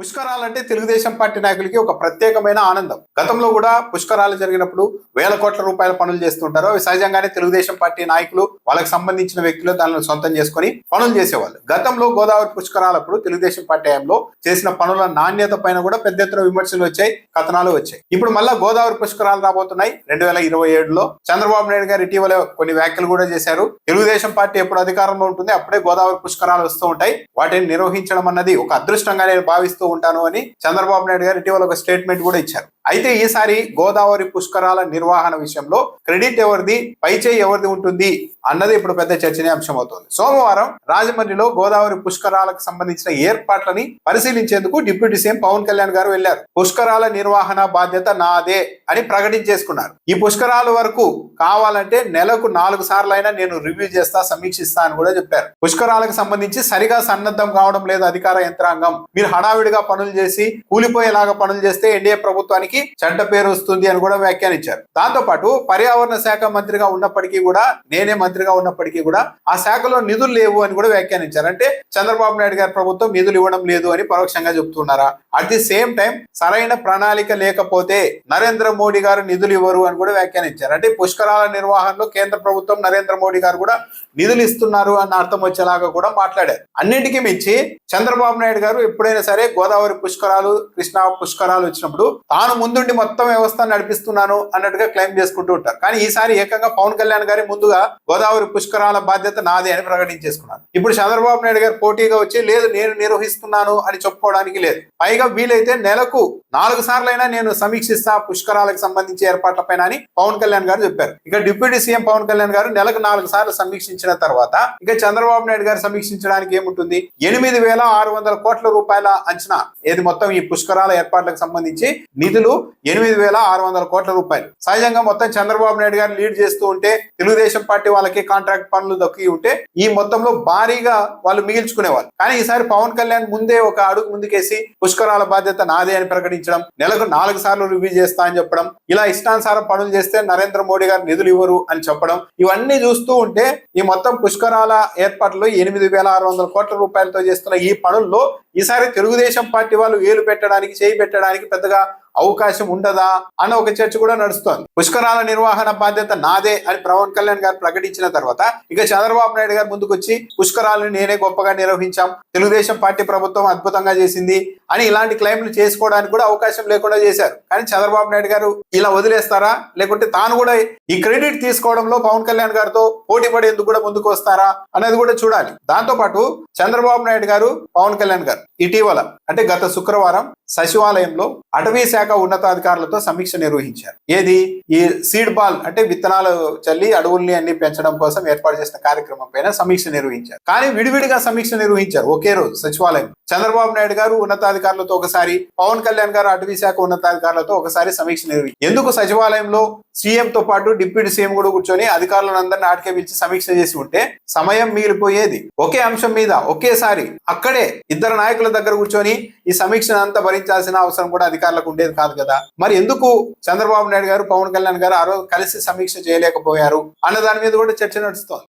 పుష్కరాలంటే Telugu Desam party నాయకులకి ఒక ప్రత్యేకమైన ఆనందం. గతంలో కూడా పుష్కరాలు జరిగినప్పుడు వేల కోట్ల రూపాయల పనులు చేస్తుంటారు. అవి సహజంగానే తెలుగుదేశం పార్టీ నాయకులు వాళ్ళకి సంబంధించిన వ్యక్తులు దానిని సొంతం చేసుకుని పనులు చేసేవాళ్ళు. గతంలో గోదావరి పుష్కరాలప్పుడు తెలుగుదేశం పార్టీ హయాంలో చేసిన పనుల నాణ్యత పైన కూడా పెద్ద ఎత్తున విమర్శలు వచ్చాయి, కథనాలు వచ్చాయి. ఇప్పుడు మళ్ళా గోదావరి పుష్కరాలు రాబోతున్నాయి 2027లో. చంద్రబాబు నాయుడు గారు ఇటీవల కొన్ని వ్యాఖ్యలు కూడా చేశారు. తెలుగుదేశం పార్టీ ఎప్పుడు అధికారంలో ఉంటుంది అప్పుడే గోదావరి పుష్కరాలు వస్తూ ఉంటాయి, వాటిని నిర్వహించడం అన్నది ఒక అదృష్టంగా నేను భావిస్తూ ఉంటాను అని చంద్రబాబు నాయుడు గారు ఇటీవల ఒక స్టేట్మెంట్ కూడా ఇచ్చారు. అయితే ఈసారి గోదావరి పుష్కరాల నిర్వహణ విషయంలో క్రెడిట్ ఎవరిది, పైచేయి ఎవరిది ఉంటుంది అన్నది ఇప్పుడు పెద్ద చర్చనీయాంశం అవుతుంది. సోమవారం రాజమండ్రిలో గోదావరి పుష్కరాలకు సంబంధించిన ఏర్పాట్లని పరిశీలించేందుకు డిప్యూటీ సీఎం పవన్ కళ్యాణ్ గారు వెళ్లారు. పుష్కరాల నిర్వహణ బాధ్యత నాదే అని ప్రకటించేసుకున్నారు. ఈ పుష్కరాల వరకు కావాలంటే నెలకు 4 సార్లైనా నేను రివ్యూ చేస్తా, సమీక్షిస్తా అని కూడా చెప్పారు. పుష్కరాలకు సంబంధించి సరిగా సన్నద్ధం కావడం లేదు అధికార యంత్రాంగం, మీరు హడావిడిగా పనులు చేసి కూలిపోయేలాగా పనులు చేస్తే ఎన్డీఏ ప్రభుత్వానికి చెడ్డ పేరు వస్తుంది అని కూడా వ్యాఖ్యానించారు. దాంతో పాటు పర్యావరణ శాఖ మంత్రిగా ఉన్నప్పటికీ కూడా, నేనే మంత్రిగా ఉన్నప్పటికీ కూడా ఆ శాఖలో నిధులు లేవు అని కూడా వ్యాఖ్యానించారు. అంటే చంద్రబాబు నాయుడు గారి ప్రభుత్వం నిధులు ఇవ్వడం లేదు అని పరోక్షంగా చెప్తున్నారా? అట్ ది సేమ్ టైం సరైన ప్రణాళిక లేకపోతే నరేంద్ర మోడీ గారు నిధులు ఇవ్వరు అని కూడా వ్యాఖ్యానించారు. అంటే పుష్కరాల నిర్వహణలో కేంద్ర ప్రభుత్వం, నరేంద్ర మోడీ గారు కూడా నిధులు ఇస్తున్నారు అన్న అర్థం వచ్చేలాగా కూడా మాట్లాడారు. అన్నింటికీ మించి చంద్రబాబు నాయుడు గారు ఎప్పుడైనా సరే గోదావరి పుష్కరాలు, కృష్ణా పుష్కరాలు వచ్చినప్పుడు తాను ముందుండి మొత్తం వ్యవస్థ నడిపిస్తున్నాను అన్నట్టుగా క్లెయిమ్ చేసుకుంటూ ఉంటారు. కానీ ఈసారి ఏకంగా పవన్ కళ్యాణ్ గారి ముందుగా గోదావరి పుష్కరాల బాధ్యత నాదే అని ప్రకటించేసుకున్నారు. ఇప్పుడు చంద్రబాబు నాయుడు గారు పోటీగా వచ్చి లేదు నేను నిర్వహిస్తున్నాను అని చెప్పుకోవడానికి లేదు. పైగా వీలైతే నెలకు 4 సార్లైనా నేను సమీక్షిస్తా పుష్కరాలకు సంబంధించి ఏర్పాట్లపైన అని పవన్ కళ్యాణ్ గారు చెప్పారు. ఇక డిప్యూటీ సీఎం పవన్ కళ్యాణ్ గారు నెలకు 4 సార్లు సమీక్షించిన తర్వాత ఇక చంద్రబాబు నాయుడు గారు సమీక్షించడానికి ఏముంటుంది? 8,600 కోట్ల రూపాయల అంచనా ఏది మొత్తం ఈ పుష్కరాల ఏర్పాట్లకు సంబంధించి నిధులు 8,600 కోట్ల రూపాయలు. సహజంగా మొత్తం చంద్రబాబు నాయుడు గారు లీడ్ చేస్తూ ఉంటే, తెలుగుదేశం పార్టీ వాళ్ళకి కాంట్రాక్ట్ పనులు దక్కి ఉంటే ఈ మొత్తంలో భారీగా వాళ్ళు మిగిల్చుకునేవాళ్ళు. కానీ ఈసారి పవన్ కళ్యాణ్ ముందే ఒక అడుగు ముందుకేసి పుష్కరాల బాధ్యత నాదే అని ప్రకటించడం, నెలకు 4 సార్లు రివ్యూ చేస్తా అని చెప్పడం, ఇలా ఇష్టానుసారం పనులు చేస్తే నరేంద్ర మోడీ గారు నిధులు ఇవ్వరు అని చెప్పడం, ఇవన్నీ చూస్తూ ఉంటే ఈ మొత్తం పుష్కరాల ఏర్పాట్లు 8,600 కోట్ల రూపాయలతో చేస్తున్న ఈ పనుల్లో ఈసారి తెలుగుదేశం పార్టీ వాళ్ళు వేలు పెట్టడానికి, చేయి పెట్టడానికి పెద్దగా అవకాశం ఉండదా అన్న ఒక చర్చ కూడా నడుస్తోంది. పుష్కరాల నిర్వహణ బాధ్యత నాదే అని పవన్ కళ్యాణ్ గారు ప్రకటించిన తర్వాత ఇక చంద్రబాబు నాయుడు గారు ముందుకొచ్చి పుష్కరాలను నేనే గొప్పగా నిర్వహించాం, తెలుగుదేశం పార్టీ ప్రభుత్వం అద్భుతంగా చేసింది అని ఇలాంటి క్లెయిమ్లు చేసుకోవడానికి కూడా అవకాశం లేకుండా చేశారు. కానీ చంద్రబాబు నాయుడు గారు ఇలా వదిలేస్తారా, లేకుంటే తాను కూడా ఈ క్రెడిట్ తీసుకోవడంలో పవన్ కళ్యాణ్ గారితో పోటీ పడేందుకు కూడా ముందుకు వస్తారా అనేది కూడా చూడాలి. దాంతో పాటు చంద్రబాబు నాయుడు గారు, పవన్ కళ్యాణ్ గారు ఇటీవల అంటే గత శుక్రవారం సచివాలయంలో అటవీ శాఖ ఉన్నతాధికారులతో సమీక్ష నిర్వహించారు. ఏది ఈ సీడ్ బాల్ అంటే విత్తనాలు చల్లి అడవుల్ని అన్ని పెంచడం కోసం ఏర్పాటు చేసిన కార్యక్రమం పైన సమీక్ష నిర్వహించారు. కానీ విడివిడిగా సమీక్ష నిర్వహించారు ఒకే రోజు సచివాలయం. చంద్రబాబు నాయుడు గారు ఉన్నతాధికారులతో ఒకసారి, పవన్ కళ్యాణ్ గారు అటవీ శాఖ ఉన్నతాధికారులతో ఒకసారి సమీక్ష నిర్వహించారు. ఎందుకు సచివాలయంలో సీఎం తో పాటు డిప్యూటీ సీఎం కూడా కూర్చొని అధికారులందరినీ ఆటకే పిలిచి సమీక్ష చేసి ఉంటే సమయం మిగిలిపోయేది. ఒకే అంశం మీద ఒకేసారి అక్కడే ఇద్దరు నాయకుల దగ్గర కూర్చొని ఈ సమీక్షను అంతా భరించాల్సిన అవసరం కూడా అధికారులకు ఉండేది కాదు కదా. మరి ఎందుకు చంద్రబాబు నాయుడు గారు, పవన్ కళ్యాణ్ గారు ఆ రోజు కలిసి సమీక్ష చేయలేకపోయారు అన్న దాని మీద కూడా చర్చ నడుస్తోంది.